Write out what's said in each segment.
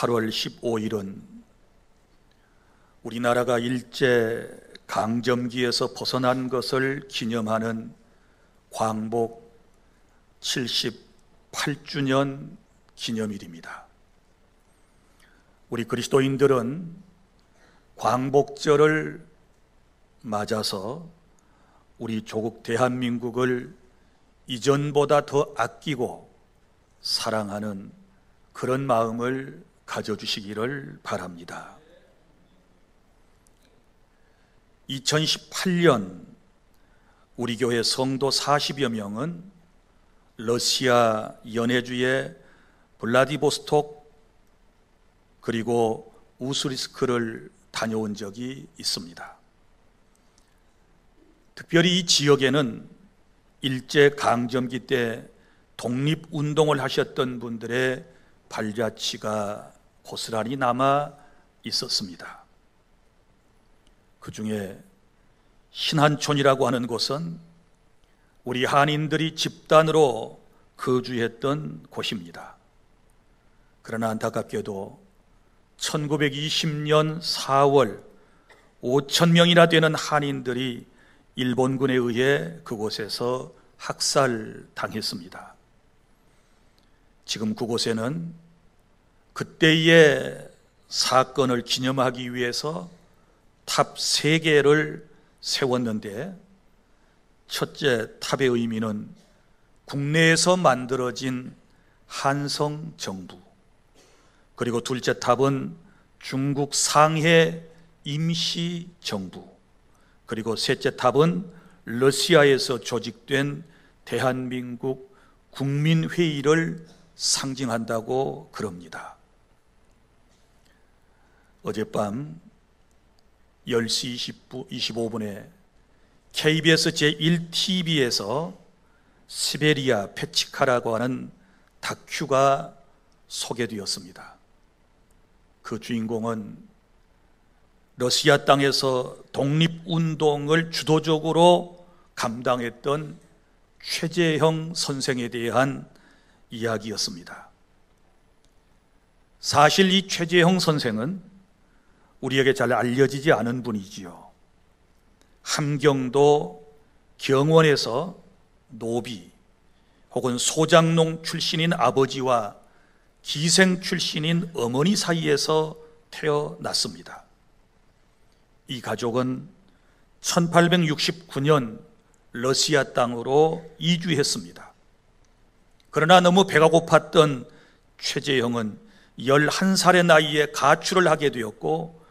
8월 15일은 우리나라가 일제 강점기에서 벗어난 것을 기념하는 광복 78주년 기념일입니다. 우리 그리스도인들은 광복절을 맞아서 우리 조국 대한민국을 이전보다 더 아끼고 사랑하는 그런 마음을 가져주시기를 바랍니다. 2018년 우리 교회 성도 40여 명은 러시아 연해주의 블라디보스톡 그리고 우스리스크를 다녀온 적이 있습니다. 특별히 이 지역에는 일제 강점기 때 독립운동을 하셨던 분들의 발자취가 고스란히 남아 있었습니다. 그 중에 신한촌이라고 하는 곳은 우리 한인들이 집단으로 거주했던 곳입니다. 그러나 안타깝게도 1920년 4월 5,000명이나 되는 한인들이 일본군에 의해 그곳에서 학살당했습니다. 지금 그곳에는 그때의 사건을 기념하기 위해서 탑 3개를 세웠는데, 첫째 탑의 의미는 국내에서 만들어진 한성 정부, 그리고 둘째 탑은 중국 상해 임시 정부, 그리고 셋째 탑은 러시아에서 조직된 대한민국 국민회의를 상징한다고 그럽니다. 어젯밤 10시 25분에 KBS 제1TV에서 시베리아 페치카라고 하는 다큐가 소개되었습니다. 그 주인공은 러시아 땅에서 독립운동을 주도적으로 감당했던 최재형 선생에 대한 이야기였습니다. 사실 이 최재형 선생은 우리에게 잘 알려지지 않은 분이지요. 함경도 경원에서 노비 혹은 소장농 출신인 아버지와 기생 출신인 어머니 사이에서 태어났습니다. 이 가족은 1869년 러시아 땅으로 이주했습니다. 그러나 너무 배가 고팠던 최재형은 11살의 나이에 가출을 하게 되었고,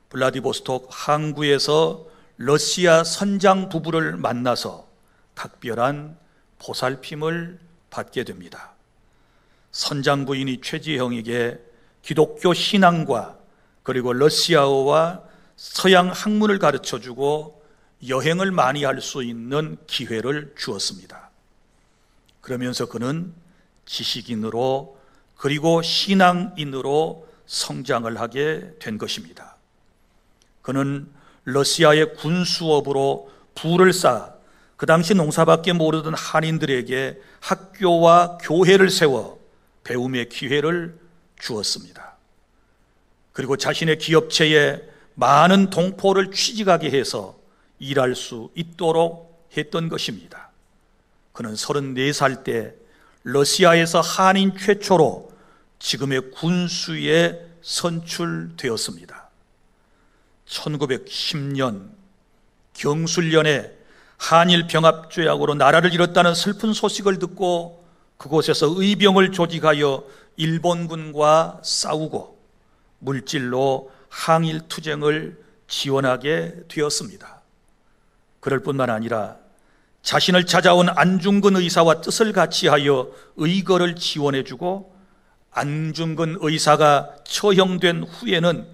블라디보스톡 항구에서 러시아 선장 부부를 만나서 각별한 보살핌을 받게 됩니다. 선장 부인이 최재형에게 기독교 신앙과 그리고 러시아어와 서양 학문을 가르쳐주고 여행을 많이 할 수 있는 기회를 주었습니다. 그러면서 그는 지식인으로 그리고 신앙인으로 성장을 하게 된 것입니다. 그는 러시아의 군수업으로 부를 쌓아 그 당시 농사밖에 모르던 한인들에게 학교와 교회를 세워 배움의 기회를 주었습니다. 그리고 자신의 기업체에 많은 동포를 취직하게 해서 일할 수 있도록 했던 것입니다. 그는 34살 때 러시아에서 한인 최초로 지금의 군수에 선출되었습니다. 1910년 경술련에 한일 병합조약으로 나라를 잃었다는 슬픈 소식을 듣고 그곳에서 의병을 조직하여 일본군과 싸우고 물질로 항일 투쟁을 지원하게 되었습니다. 그럴 뿐만 아니라 자신을 찾아온 안중근 의사와 뜻을 같이하여 의거를 지원해주고, 안중근 의사가 처형된 후에는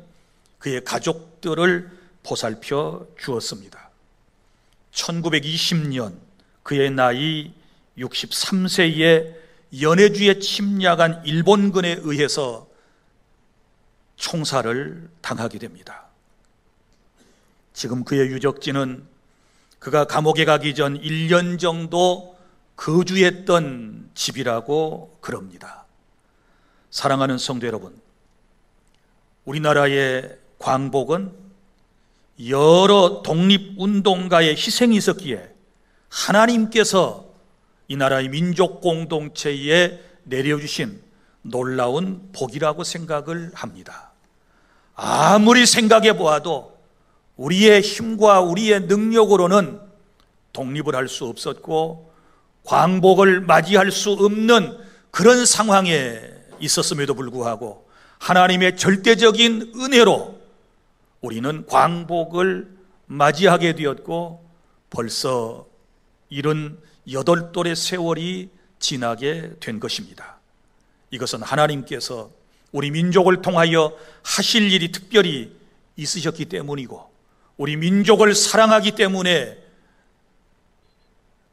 그의 가족들을 보살펴 주었습니다. 1920년 그의 나이 63세에 연해주에 침략한 일본군에 의해서 총살을 당하게 됩니다. 지금 그의 유적지는 그가 감옥에 가기 전 1년 정도 거주했던 집이라고 그럽니다. 사랑하는 성도 여러분, 우리나라의 광복은 여러 독립운동가의 희생이 있었기에 하나님께서 이 나라의 민족 공동체에 내려주신 놀라운 복이라고 생각을 합니다. 아무리 생각해 보아도 우리의 힘과 우리의 능력으로는 독립을 할 수 없었고 광복을 맞이할 수 없는 그런 상황에 있었음에도 불구하고 하나님의 절대적인 은혜로 우리는 광복을 맞이하게 되었고 벌써 78돌의 세월이 지나게 된 것입니다. 이것은 하나님께서 우리 민족을 통하여 하실 일이 특별히 있으셨기 때문이고 우리 민족을 사랑하기 때문에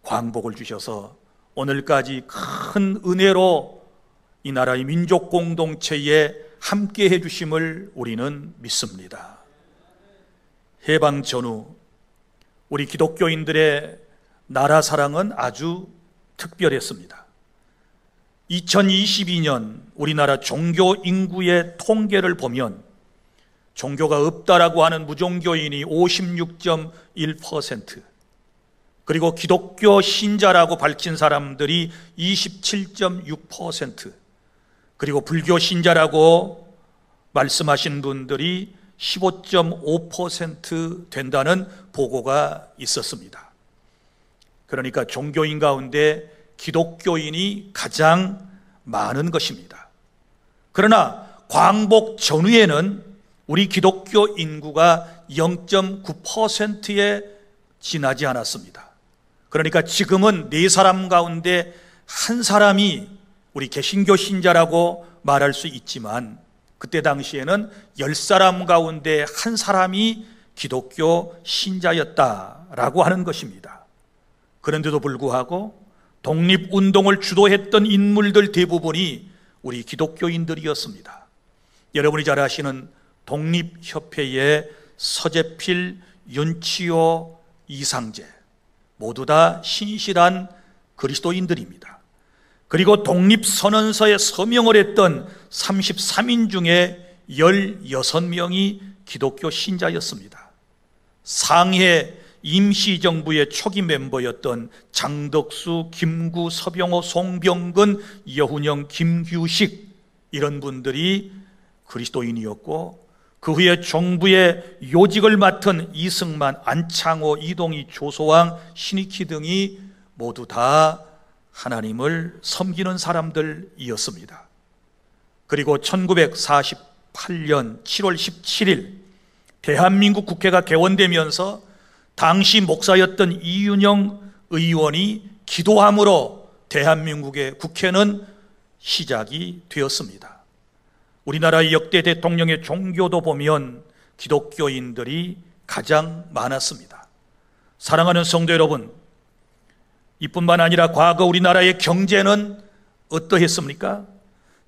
광복을 주셔서 오늘까지 큰 은혜로 이 나라의 민족 공동체에 함께 해주심을 우리는 믿습니다. 해방 전후 우리 기독교인들의 나라 사랑은 아주 특별했습니다. 2022년 우리나라 종교 인구의 통계를 보면 종교가 없다라고 하는 무종교인이 56.1%, 그리고 기독교 신자라고 밝힌 사람들이 27.6%, 그리고 불교 신자라고 말씀하신 분들이 15.5% 된다는 보고가 있었습니다. 그러니까 종교인 가운데 기독교인이 가장 많은 것입니다. 그러나 광복 전후에는 우리 기독교 인구가 0.9%에 지나지 않았습니다. 그러니까 지금은 4사람 가운데 1사람이 우리 개신교 신자라고 말할 수 있지만 그때 당시에는 10사람 가운데 1사람이 기독교 신자였다라고 하는 것입니다. 그런데도 불구하고 독립운동을 주도했던 인물들 대부분이 우리 기독교인들이었습니다. 여러분이 잘 아시는 독립협회의 서재필, 윤치호, 이상재 모두 다 신실한 그리스도인들입니다. 그리고 독립선언서에 서명을 했던 33인 중에 16명이 기독교 신자였습니다. 상해 임시정부의 초기 멤버였던 장덕수, 김구, 서병호, 송병근, 여훈영, 김규식 이런 분들이 그리스도인이었고 그 후에 정부의 요직을 맡은 이승만, 안창호, 이동희, 조소왕, 신익희 등이 모두 다 하나님을 섬기는 사람들이었습니다. 그리고 1948년 7월 17일 대한민국 국회가 개원되면서 당시 목사였던 이윤영 의원이 기도함으로 대한민국의 국회는 시작이 되었습니다. 우리나라의 역대 대통령의 종교도 보면 기독교인들이 가장 많았습니다. 사랑하는 성도 여러분, 이뿐만 아니라 과거 우리나라의 경제는 어떠했습니까?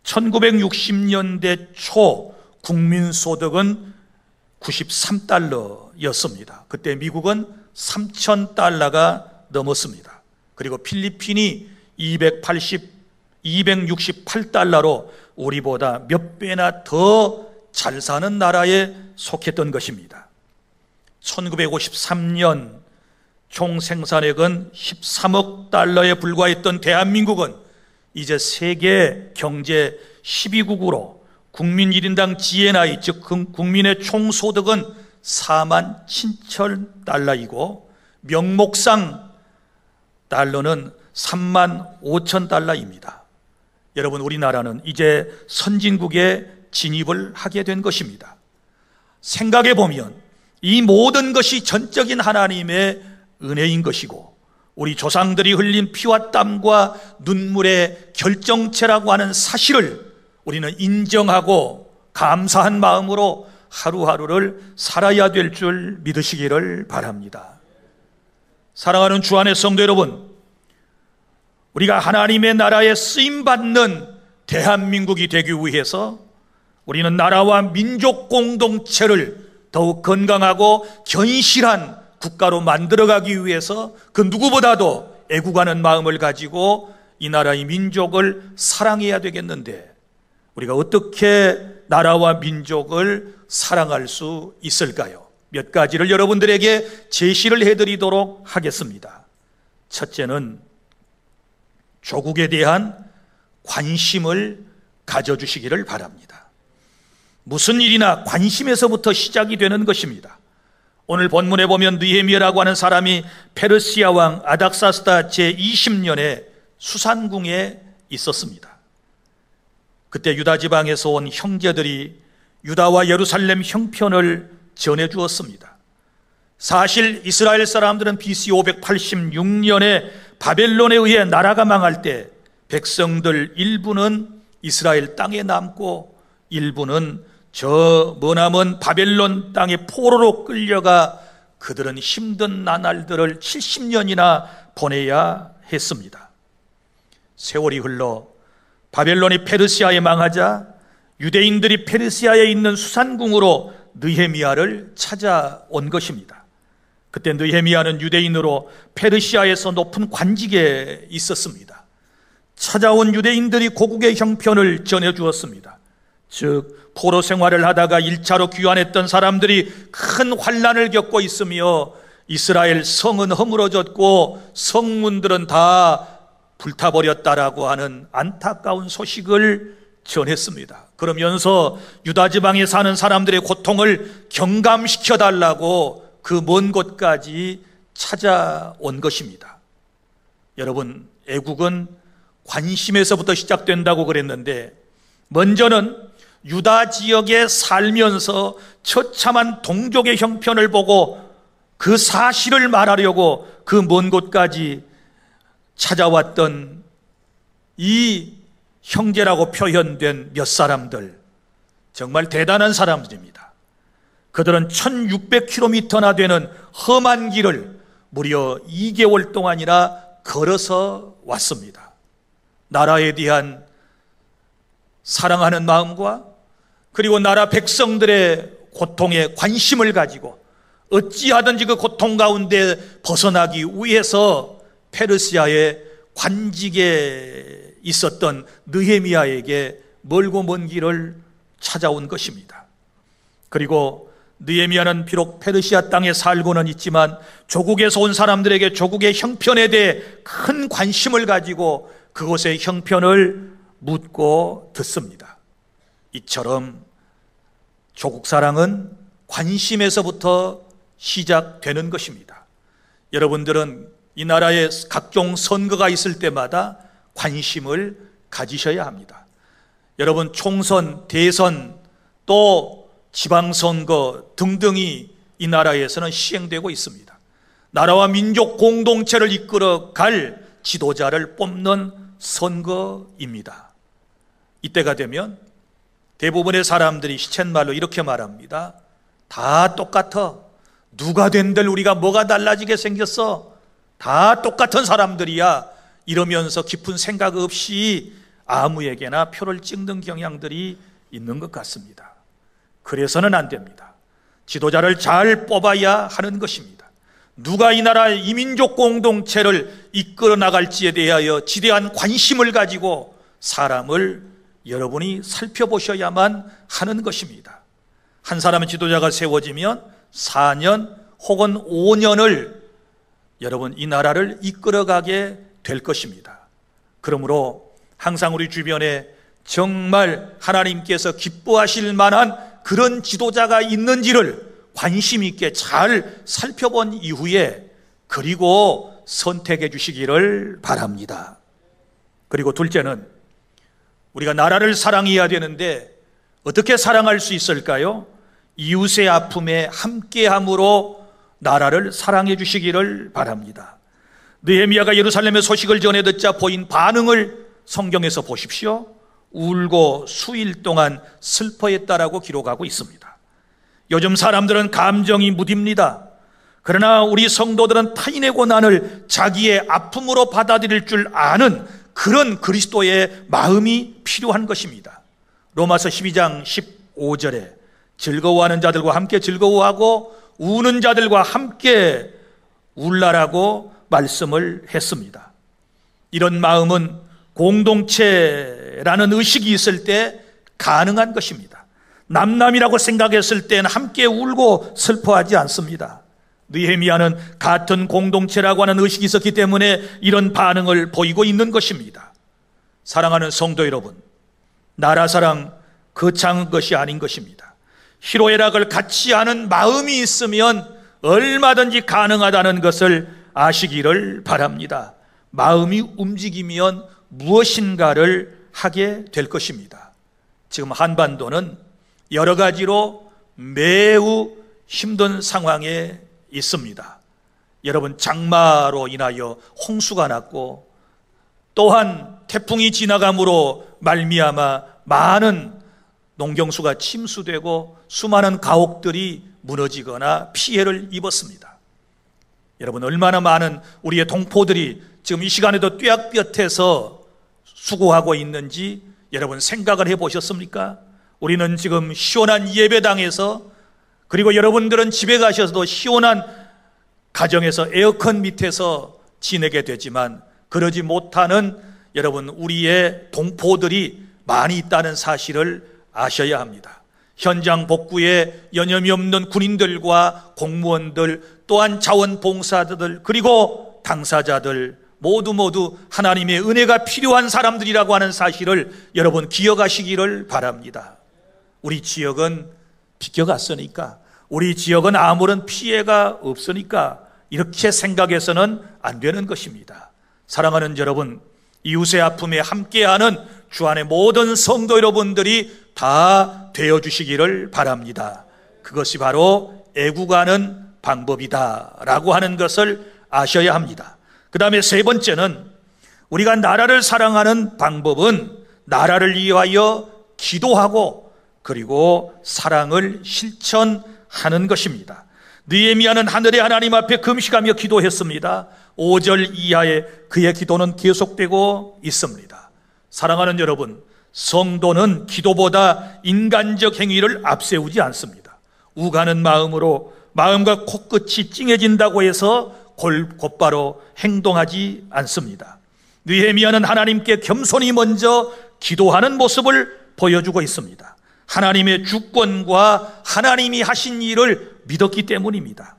1960년대 초 국민소득은 93달러였습니다. 그때 미국은 3,000달러가 넘었습니다. 그리고 필리핀이 268달러로 우리보다 몇 배나 더 잘 사는 나라에 속했던 것입니다. 1953년 총 생산액은 13억 달러에 불과했던 대한민국은 이제 세계 경제 12국으로 국민 1인당 GNI, 즉 국민의 총소득은 47,000달러이고 명목상 달러는 35,000달러입니다. 여러분, 우리나라는 이제 선진국에 진입을 하게 된 것입니다. 생각해 보면 이 모든 것이 전적인 하나님의 은혜인 것이고 우리 조상들이 흘린 피와 땀과 눈물의 결정체라고 하는 사실을 우리는 인정하고 감사한 마음으로 하루하루를 살아야 될 줄 믿으시기를 바랍니다. 사랑하는 주 안의 성도 여러분, 우리가 하나님의 나라에 쓰임받는 대한민국이 되기 위해서 우리는 나라와 민족 공동체를 더욱 건강하고 견실한 국가로 만들어가기 위해서 그 누구보다도 애국하는 마음을 가지고 이 나라의 민족을 사랑해야 되겠는데 우리가 어떻게 나라와 민족을 사랑할 수 있을까요? 몇 가지를 여러분들에게 제시를 해드리도록 하겠습니다. 첫째는 조국에 대한 관심을 가져주시기를 바랍니다. 무슨 일이나 관심에서부터 시작이 되는 것입니다. 오늘 본문에 보면 느헤미야라고 하는 사람이 페르시아 왕 아닥사스다 제20년에 수산궁에 있었습니다. 그때 유다 지방에서 온 형제들이 유다와 예루살렘 형편을 전해주었습니다. 사실 이스라엘 사람들은 BC 586년에 바벨론에 의해 나라가 망할 때 백성들 일부는 이스라엘 땅에 남고 일부는 저 머나먼 바벨론 땅에 포로로 끌려가 그들은 힘든 나날들을 70년이나 보내야 했습니다. 세월이 흘러 바벨론이 페르시아에 망하자 유대인들이 페르시아에 있는 수산궁으로 느헤미야를 찾아온 것입니다. 그때 느헤미야는 유대인으로 페르시아에서 높은 관직에 있었습니다. 찾아온 유대인들이 고국의 형편을 전해주었습니다. 즉 포로 생활을 하다가 1차로 귀환했던 사람들이 큰 환난을 겪고 있으며 이스라엘 성은 허물어졌고 성문들은 다 불타버렸다라고 하는 안타까운 소식을 전했습니다. 그러면서 유다 지방에 사는 사람들의 고통을 경감시켜 달라고 그 먼 곳까지 찾아온 것입니다. 여러분, 애국은 관심에서부터 시작된다고 그랬는데 먼저는 유다 지역에 살면서 처참한 동족의 형편을 보고 그 사실을 말하려고 그 먼 곳까지 찾아왔던 이 형제라고 표현된 몇 사람들, 정말 대단한 사람들입니다. 그들은 1600km나 되는 험한 길을 무려 2개월 동안이나 걸어서 왔습니다. 나라에 대한 사랑하는 마음과 그리고 나라 백성들의 고통에 관심을 가지고 어찌하든지 그 고통 가운데 벗어나기 위해서 페르시아의 관직에 있었던 느헤미야에게 멀고 먼 길을 찾아온 것입니다. 그리고 느헤미야는 비록 페르시아 땅에 살고는 있지만 조국에서 온 사람들에게 조국의 형편에 대해 큰 관심을 가지고 그곳의 형편을 묻고 듣습니다. 이처럼 조국 사랑은 관심에서부터 시작되는 것입니다. 여러분들은 이 나라에 각종 선거가 있을 때마다 관심을 가지셔야 합니다. 여러분, 총선, 대선, 또 지방선거 등등이 이 나라에서는 시행되고 있습니다. 나라와 민족 공동체를 이끌어갈 지도자를 뽑는 선거입니다. 이때가 되면 대부분의 사람들이 시쳇말로 이렇게 말합니다. 다 똑같아. 누가 된들 우리가 뭐가 달라지게 생겼어? 다 똑같은 사람들이야. 이러면서 깊은 생각 없이 아무에게나 표를 찍는 경향들이 있는 것 같습니다. 그래서는 안 됩니다. 지도자를 잘 뽑아야 하는 것입니다. 누가 이 나라 이민족 공동체를 이끌어 나갈지에 대하여 지대한 관심을 가지고 사람을 여러분이 살펴보셔야만 하는 것입니다. 한 사람의 지도자가 세워지면 4년 혹은 5년을 여러분 이 나라를 이끌어가게 될 것입니다. 그러므로 항상 우리 주변에 정말 하나님께서 기뻐하실 만한 그런 지도자가 있는지를 관심 있게 잘 살펴본 이후에 그리고 선택해 주시기를 바랍니다. 그리고 둘째는 우리가 나라를 사랑해야 되는데 어떻게 사랑할 수 있을까요? 이웃의 아픔에 함께함으로 나라를 사랑해 주시기를 바랍니다. 느헤미야가 예루살렘의 소식을 전해 듣자 보인 반응을 성경에서 보십시오. 울고 수일 동안 슬퍼했다라고 기록하고 있습니다. 요즘 사람들은 감정이 무딥니다. 그러나 우리 성도들은 타인의 고난을 자기의 아픔으로 받아들일 줄 아는 그런 그리스도의 마음이 필요한 것입니다. 로마서 12장 15절에 즐거워하는 자들과 함께 즐거워하고 우는 자들과 함께 울라라고 말씀을 했습니다. 이런 마음은 공동체라는 의식이 있을 때 가능한 것입니다. 남남이라고 생각했을 때는 함께 울고 슬퍼하지 않습니다. 느헤미야는 같은 공동체라고 하는 의식이 있었기 때문에 이런 반응을 보이고 있는 것입니다. 사랑하는 성도 여러분, 나라 사랑 거창한 것이 아닌 것입니다. 희로애락을 같이 하는 마음이 있으면 얼마든지 가능하다는 것을 아시기를 바랍니다. 마음이 움직이면 무엇인가를 하게 될 것입니다. 지금 한반도는 여러 가지로 매우 힘든 상황에 있습니다. 여러분, 장마로 인하여 홍수가 났고, 또한 태풍이 지나감으로 말미암아 많은 농경수가 침수되고 수많은 가옥들이 무너지거나 피해를 입었습니다. 여러분, 얼마나 많은 우리의 동포들이 지금 이 시간에도 뙤약볕에서 수고하고 있는지 여러분 생각을 해보셨습니까? 우리는 지금 시원한 예배당에서, 그리고 여러분들은 집에 가셔서도 시원한 가정에서 에어컨 밑에서 지내게 되지만, 그러지 못하는 여러분 우리의 동포들이 많이 있다는 사실을 아셔야 합니다. 현장 복구에 여념이 없는 군인들과 공무원들, 또한 자원봉사자들, 그리고 당사자들 모두 하나님의 은혜가 필요한 사람들이라고 하는 사실을 여러분 기억하시기를 바랍니다. 우리 지역은 비껴갔으니까, 우리 지역은 아무런 피해가 없으니까 이렇게 생각해서는 안 되는 것입니다. 사랑하는 여러분, 이웃의 아픔에 함께하는 주 안의 모든 성도 여러분들이 다 되어주시기를 바랍니다. 그것이 바로 애국하는 방법이다라고 하는 것을 아셔야 합니다. 그 다음에 세 번째는, 우리가 나라를 사랑하는 방법은 나라를 위하여 기도하고 그리고 사랑을 실천하는 것입니다. 느헤미야는 하늘의 하나님 앞에 금식하며 기도했습니다. 5절 이하에 그의 기도는 계속되고 있습니다. 사랑하는 여러분, 성도는 기도보다 인간적 행위를 앞세우지 않습니다. 우가는 마음으로 마음과 코끝이 찡해진다고 해서 곧바로 행동하지 않습니다. 느헤미야는 하나님께 겸손히 먼저 기도하는 모습을 보여주고 있습니다. 하나님의 주권과 하나님이 하신 일을 믿었기 때문입니다.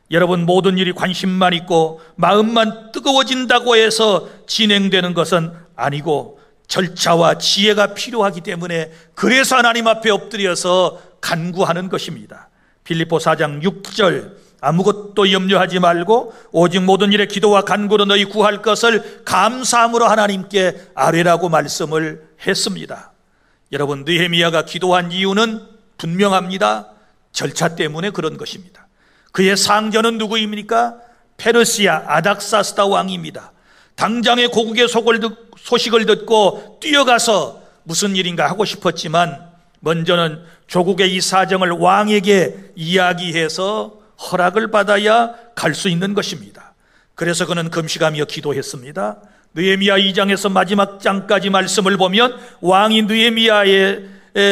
여러분, 모든 일이 관심만 있고 마음만 뜨거워진다고 해서 진행되는 것은 아니고 절차와 지혜가 필요하기 때문에, 그래서 하나님 앞에 엎드려서 간구하는 것입니다. 빌립보 4장 6절, 아무것도 염려하지 말고 오직 모든 일에 기도와 간구로 너희 구할 것을 감사함으로 하나님께 아뢰라고 말씀을 했습니다. 여러분, 느헤미야가 기도한 이유는 분명합니다. 절차 때문에 그런 것입니다. 그의 상전은 누구입니까? 페르시아 아닥사스다 왕입니다. 당장의 고국의 소식을 듣고 뛰어가서 무슨 일인가 하고 싶었지만, 먼저는 조국의 이 사정을 왕에게 이야기해서 허락을 받아야 갈 수 있는 것입니다. 그래서 그는 금식하며 기도했습니다. 느헤미야 2장에서 마지막 장까지 말씀을 보면 왕이 느헤미야의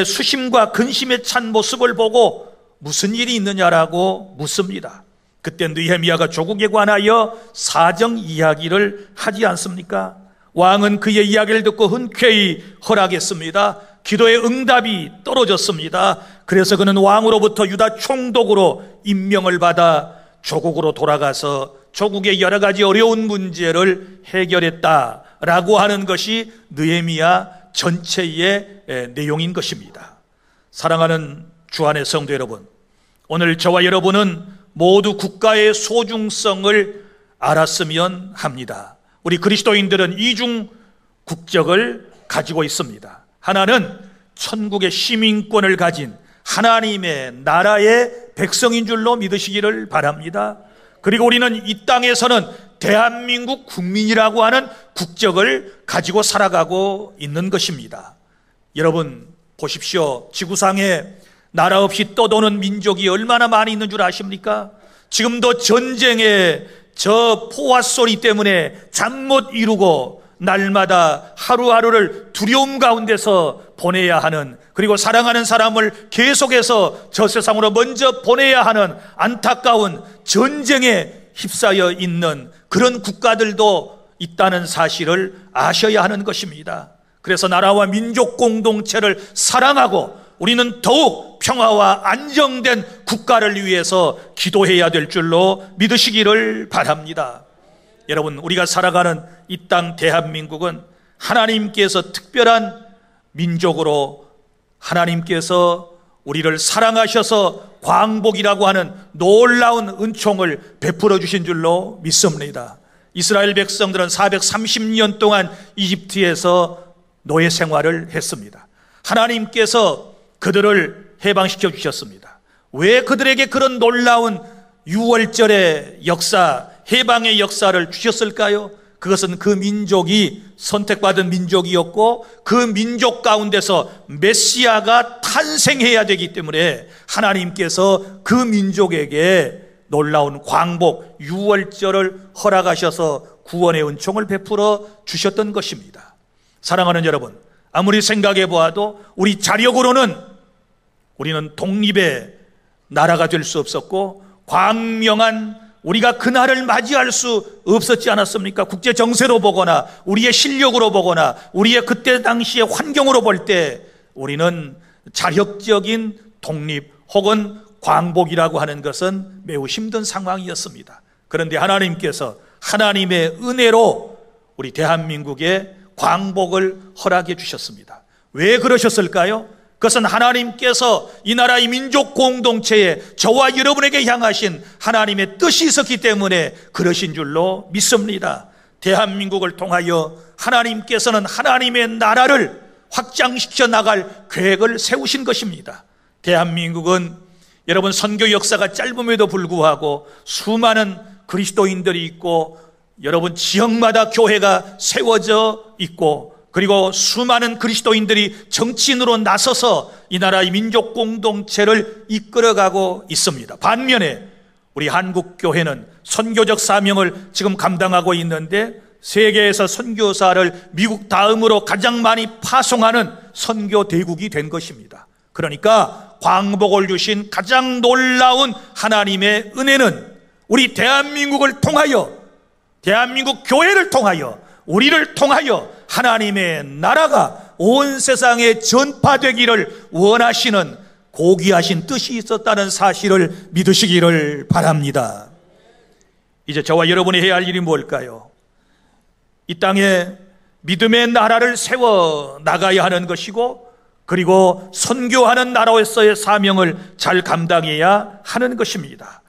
수심과 근심에 찬 모습을 보고 무슨 일이 있느냐라고 묻습니다. 그때 느헤미야가 조국에 관하여 사정 이야기를 하지 않습니까? 왕은 그의 이야기를 듣고 흔쾌히 허락했습니다. 기도의 응답이 떨어졌습니다. 그래서 그는 왕으로부터 유다 총독으로 임명을 받아 조국으로 돌아가서 조국의 여러 가지 어려운 문제를 해결했다라고 하는 것이 느헤미야 전체의 내용인 것입니다. 사랑하는 주 안의 성도 여러분, 오늘 저와 여러분은 모두 국가의 소중성을 알았으면 합니다. 우리 그리스도인들은 이중 국적을 가지고 있습니다. 하나는 천국의 시민권을 가진 하나님의 나라의 백성인 줄로 믿으시기를 바랍니다. 그리고 우리는 이 땅에서는 대한민국 국민이라고 하는 국적을 가지고 살아가고 있는 것입니다. 여러분 보십시오. 지구상에 나라 없이 떠도는 민족이 얼마나 많이 있는 줄 아십니까? 지금도 전쟁의 저 포화 소리 때문에 잠 못 이루고 날마다 하루하루를 두려움 가운데서 보내야 하는, 그리고 사랑하는 사람을 계속해서 저 세상으로 먼저 보내야 하는 안타까운 전쟁에 휩싸여 있는 그런 국가들도 있다는 사실을 아셔야 하는 것입니다. 그래서 나라와 민족 공동체를 사랑하고 우리는 더욱 평화와 안정된 국가를 위해서 기도해야 될 줄로 믿으시기를 바랍니다. 여러분, 우리가 살아가는 이 땅 대한민국은 하나님께서 특별한 민족으로 하나님께서 우리를 사랑하셔서 광복이라고 하는 놀라운 은총을 베풀어 주신 줄로 믿습니다. 이스라엘 백성들은 430년 동안 이집트에서 노예 생활을 했습니다. 하나님께서 그들을 해방시켜 주셨습니다. 왜 그들에게 그런 놀라운 6월절의 역사, 해방의 역사를 주셨을까요? 그것은 그 민족이 선택받은 민족이었고 그 민족 가운데서 메시아가 탄생해야 되기 때문에 하나님께서 그 민족에게 놀라운 광복 6월절을 허락하셔서 구원의 은총을 베풀어 주셨던 것입니다. 사랑하는 여러분, 아무리 생각해 보아도 우리 자력으로는 우리는 독립의 나라가 될 수 없었고 광명한 우리가 그날을 맞이할 수 없었지 않았습니까? 국제 정세로 보거나 우리의 실력으로 보거나 우리의 그때 당시의 환경으로 볼 때 우리는 자력적인 독립 혹은 광복이라고 하는 것은 매우 힘든 상황이었습니다. 그런데 하나님께서 하나님의 은혜로 우리 대한민국에 광복을 허락해 주셨습니다. 왜 그러셨을까요? 그것은 하나님께서 이 나라의 민족 공동체에 저와 여러분에게 향하신 하나님의 뜻이 있었기 때문에 그러신 줄로 믿습니다. 대한민국을 통하여 하나님께서는 하나님의 나라를 확장시켜 나갈 계획을 세우신 것입니다. 대한민국은 여러분 선교 역사가 짧음에도 불구하고 수많은 그리스도인들이 있고 여러분 지역마다 교회가 세워져 있고 그리고 수많은 그리스도인들이 정치인으로 나서서 이 나라의 민족 공동체를 이끌어가고 있습니다. 반면에 우리 한국교회는 선교적 사명을 지금 감당하고 있는데 세계에서 선교사를 미국 다음으로 가장 많이 파송하는 선교 대국이 된 것입니다. 그러니까 광복을 주신 가장 놀라운 하나님의 은혜는 우리 대한민국을 통하여 대한민국 교회를 통하여 우리를 통하여 하나님의 나라가 온 세상에 전파되기를 원하시는 고귀하신 뜻이 있었다는 사실을 믿으시기를 바랍니다. 이제 저와 여러분이 해야 할 일이 뭘까요? 이 땅에 믿음의 나라를 세워 나가야 하는 것이고 그리고 선교하는 나라로서의 사명을 잘 감당해야 하는 것입니다.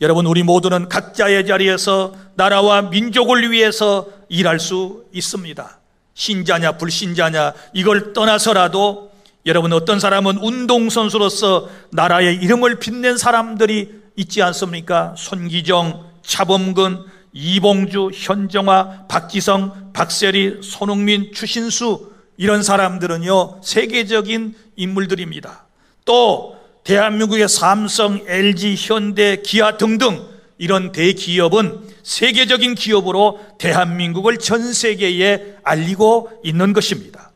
여러분, 우리 모두는 각자의 자리에서 나라와 민족을 위해서 일할 수 있습니다. 신자냐 불신자냐 이걸 떠나서라도 여러분, 어떤 사람은 운동선수로서 나라의 이름을 빛낸 사람들이 있지 않습니까? 손기정, 차범근, 이봉주, 현정화, 박지성, 박세리, 손흥민, 추신수 이런 사람들은요 세계적인 인물들입니다. 또 대한민국의 삼성, LG, 현대, 기아 등등 이런 대기업은 세계적인 기업으로 대한민국을 전 세계에 알리고 있는 것입니다.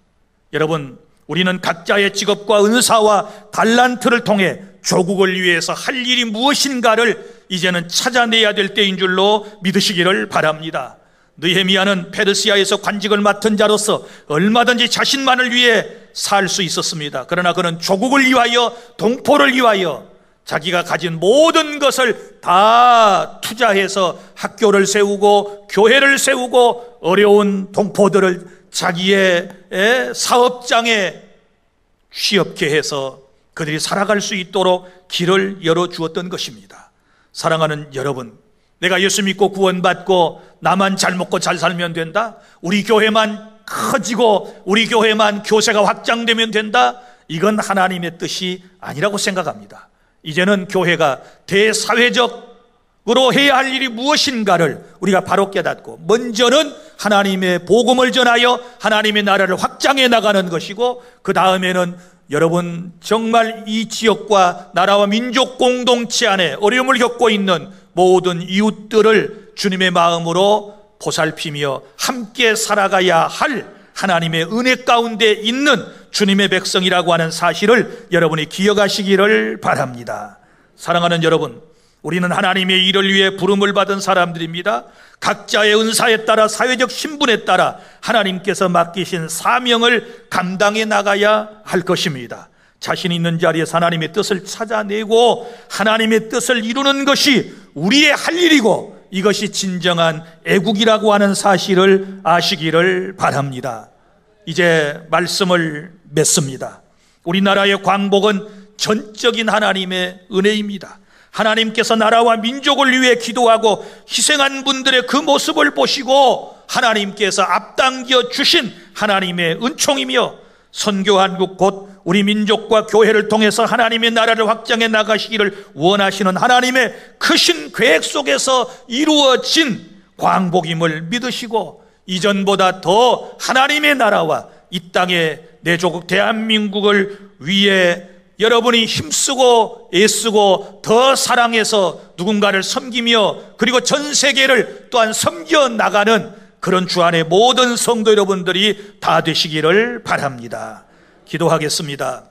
여러분, 우리는 각자의 직업과 은사와 달란트를 통해 조국을 위해서 할 일이 무엇인가를 이제는 찾아내야 될 때인 줄로 믿으시기를 바랍니다. 느헤미야는 페르시아에서 관직을 맡은 자로서 얼마든지 자신만을 위해 살 수 있었습니다. 그러나 그는 조국을 위하여 동포를 위하여 자기가 가진 모든 것을 다 투자해서 학교를 세우고 교회를 세우고 어려운 동포들을 자기의 사업장에 취업케 해서 그들이 살아갈 수 있도록 길을 열어주었던 것입니다. 사랑하는 여러분, 내가 예수 믿고 구원받고 나만 잘 먹고 잘 살면 된다? 우리 교회만 커지고 우리 교회만 교세가 확장되면 된다? 이건 하나님의 뜻이 아니라고 생각합니다. 이제는 교회가 대사회적으로 해야 할 일이 무엇인가를 우리가 바로 깨닫고 먼저는 하나님의 복음을 전하여 하나님의 나라를 확장해 나가는 것이고 그 다음에는 여러분 정말 이 지역과 나라와 민족 공동체 안에 어려움을 겪고 있는 모든 이웃들을 주님의 마음으로 보살피며 함께 살아가야 할 하나님의 은혜 가운데 있는 주님의 백성이라고 하는 사실을 여러분이 기억하시기를 바랍니다. 사랑하는 여러분, 우리는 하나님의 일을 위해 부름을 받은 사람들입니다. 각자의 은사에 따라 사회적 신분에 따라 하나님께서 맡기신 사명을 감당해 나가야 할 것입니다. 자신 있는 자리에서 하나님의 뜻을 찾아내고 하나님의 뜻을 이루는 것이 우리의 할 일이고, 이것이 진정한 애국이라고 하는 사실을 아시기를 바랍니다. 이제 말씀을 맺습니다. 우리나라의 광복은 전적인 하나님의 은혜입니다. 하나님께서 나라와 민족을 위해 기도하고 희생한 분들의 그 모습을 보시고 하나님께서 앞당겨 주신 하나님의 은총이며, 선교한국 곧 우리 민족과 교회를 통해서 하나님의 나라를 확장해 나가시기를 원하시는 하나님의 크신 계획 속에서 이루어진 광복임을 믿으시고, 이전보다 더 하나님의 나라와 이 땅의 내 조국 대한민국을 위해 여러분이 힘쓰고 애쓰고 더 사랑해서 누군가를 섬기며, 그리고 전 세계를 또한 섬겨 나가는 그런 주 안에 모든 성도 여러분들이 다 되시기를 바랍니다. 기도하겠습니다.